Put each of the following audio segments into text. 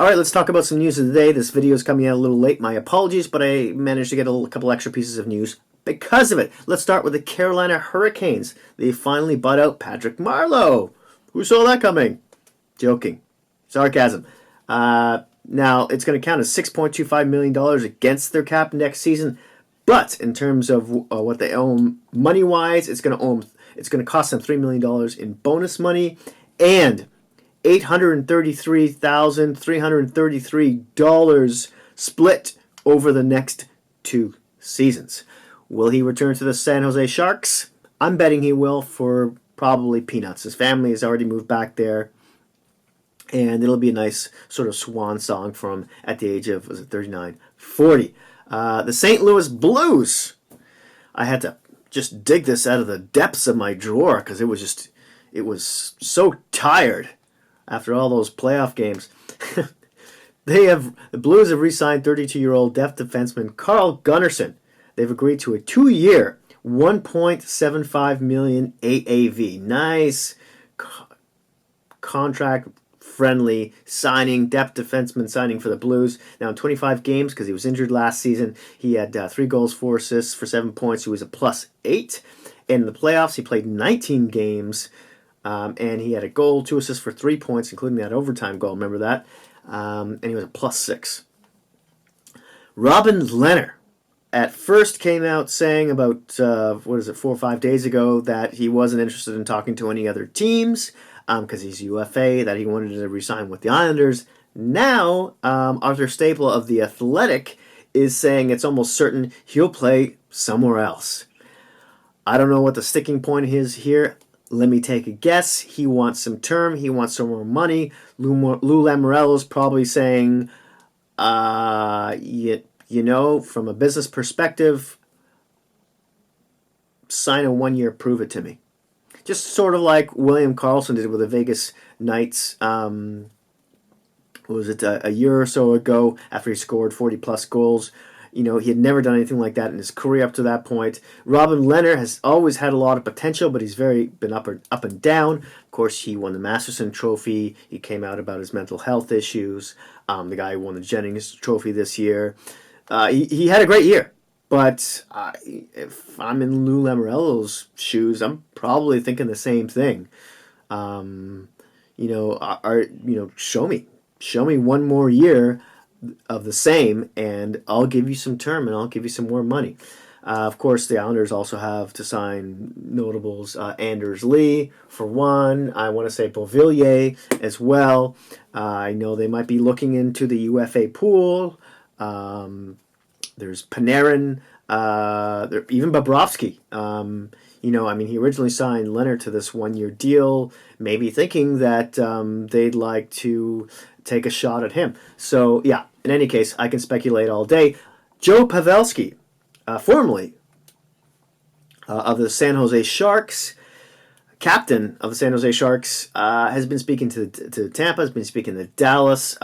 All right, let's talk about some news of the day. This video is coming out a little late. My apologies, but I managed to get a couple extra pieces of news because of it. Let's start with the Carolina Hurricanes. They finally bought out Patrick Marleau. Who saw that coming? Joking. Sarcasm. Now, it's going to count as $6.25 million against their cap next season, but in terms of what they own money-wise, it's going to cost them $3 million in bonus money and $833,333 split over the next 2 seasons. Will he return to the San Jose Sharks? I'm betting he will for probably peanuts. His family has already moved back there, and it'll be a nice sort of swan song for him at the age of, 39, 40. The St. Louis Blues. I had to just dig this out of the depths of my drawer because it was so tired after all those playoff games. The Blues have re-signed 32-year-old depth defenseman Carl Gunnarsson. They've agreed to a 2-year, $1.75 million AAV. Nice contract-friendly signing, depth defenseman signing for the Blues. Now in 25 games, because he was injured last season, he had 3 goals, 4 assists for 7 points. He was a +8. In the playoffs, he played 19 games. And he had a goal, 2 assists for 3 points, including that overtime goal. Remember that? And he was a +6. Robin Lehner at first came out saying about, 4 or 5 days ago, that he wasn't interested in talking to any other teams because he's UFA, that he wanted to resign with the Islanders. Now, Arthur Staple of The Athletic is saying it's almost certain he'll play somewhere else. I don't know what the sticking point is here. Let me take a guess. He wants some term. He wants some more money. Lou Lamoriello's probably saying, you know, from a business perspective, sign a 1-year, prove it to me. Just sort of like William Karlsson did with the Vegas Knights, a year or so ago after he scored 40-plus goals. You know, he had never done anything like that in his career up to that point. Robin Lehner has always had a lot of potential, but he's been up and down. Of course, he won the Masterson Trophy. He came out about his mental health issues. The guy who won the Jennings Trophy this year. He had a great year, but if I'm in Lou Lamoriello's shoes, I'm probably thinking the same thing. Show me 1 more year of the same, and I'll give you some term, and I'll give you some more money. Of course, the Islanders also have to sign notables Anders Lee, for one. I want to say Beauvillier as well. I know they might be looking into the UFA pool. There's Panarin, even Bobrovsky. He originally signed Lehner to this 1-year deal, maybe thinking that they'd like to take a shot at him. So, yeah, in any case, I can speculate all day. Joe Pavelski, formerly of the San Jose Sharks, captain of the San Jose Sharks, has been speaking to Tampa, has been speaking to Dallas.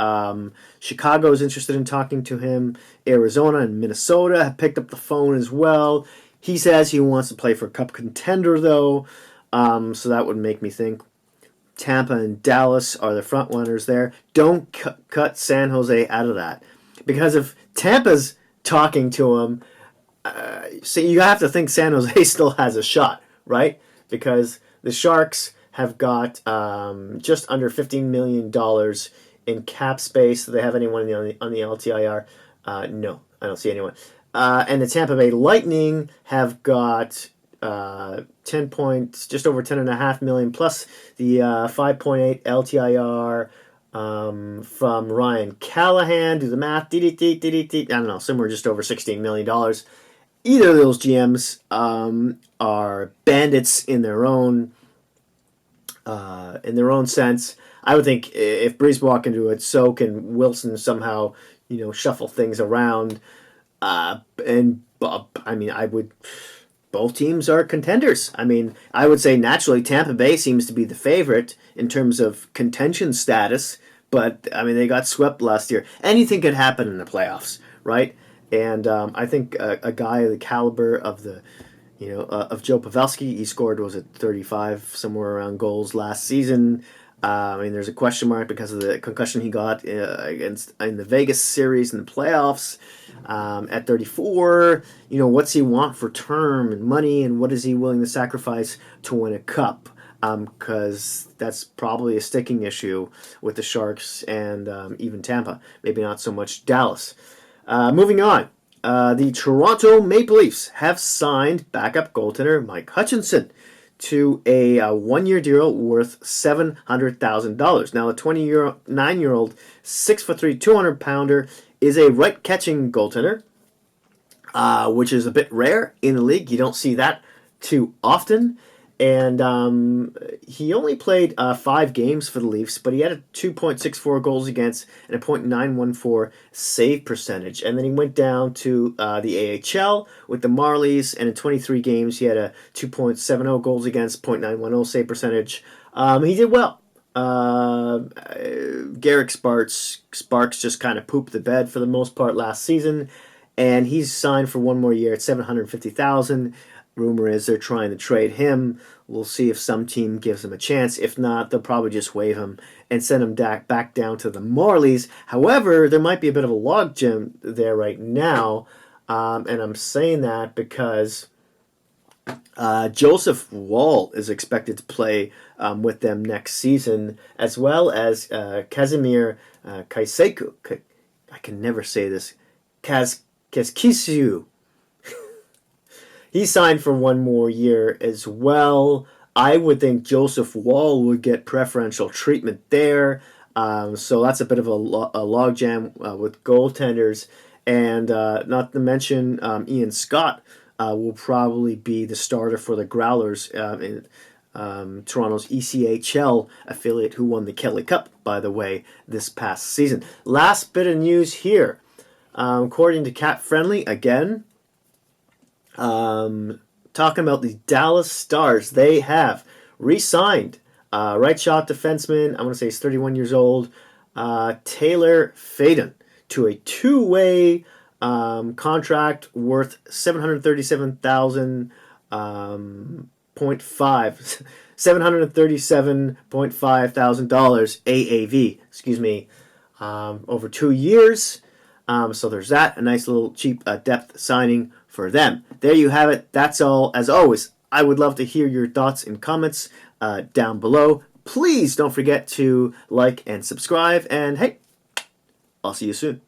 Chicago is interested in talking to him. Arizona and Minnesota have picked up the phone as well. He says he wants to play for a cup contender, though, so that would make me think Tampa and Dallas are the front runners there. Don't cut San Jose out of that. Because if Tampa's talking to him, so you have to think San Jose still has a shot, right? Because the Sharks have got just under $15 million in cap space. Do they have anyone on the LTIR? No, I don't see anyone. And the Tampa Bay Lightning have got 10 points, just over 10.5 million, plus the 5.8 LTIR from Ryan Callahan. Do the math. I don't know, somewhere just over $16 million. Either of those GMs are bandits in their own sense. I would think if Breeze walk into it, so can Wilson somehow, shuffle things around. I would. Both teams are contenders. I would say naturally Tampa Bay seems to be the favorite in terms of contention status, but they got swept last year. Anything could happen in the playoffs, right? And I think a guy of the caliber of of Joe Pavelski, he scored 35 somewhere around goals last season. I mean, there's a question mark because of the concussion he got against in the Vegas series in the playoffs. At 34, what's he want for term and money, and what is he willing to sacrifice to win a cup? Because that's probably a sticking issue with the Sharks and even Tampa. Maybe not so much Dallas. Moving on. The Toronto Maple Leafs have signed backup goaltender Mike Hutchinson to a 1-year deal worth $700,000. Now, the 29-year-old, 6'3", 200-pounder is a right-catching goaltender, which is a bit rare in the league. You don't see that too often. And he only played 5 games for the Leafs, but he had a 2.64 goals against and a .914 save percentage. And then he went down to the AHL with the Marlies, and in 23 games he had a 2.70 goals against, .910 save percentage. He did well. Garrick Sparks just kind of pooped the bed for the most part last season, and he's signed for 1 more year at $750,000. Rumor is they're trying to trade him. We'll see if some team gives him a chance. If not, they'll probably just waive him and send him back down to the Marlies. However, there might be a bit of a logjam there right now, and I'm saying that because Joseph Woll is expected to play with them next season, as well as Kazimir Kaiseku. I can never say this. Kazkisiu. He signed for 1 more year as well. I would think Joseph Woll would get preferential treatment there. So that's a bit of a logjam with goaltenders. And not to mention Ian Scott will probably be the starter for the Growlers in Toronto's ECHL affiliate, who won the Kelly Cup, by the way, this past season. Last bit of news here. According to Cap Friendly, again, talking about the Dallas Stars, they have re-signed right shot defenseman, I want to say he's 31 years old, Taylor Faden, to a 2-way contract worth $737.5 thousand AAV, over 2 years. So there's that, a nice little cheap depth signing for them. There you have it. That's all. As always, I would love to hear your thoughts and comments down below. Please don't forget to like and subscribe. And hey, I'll see you soon.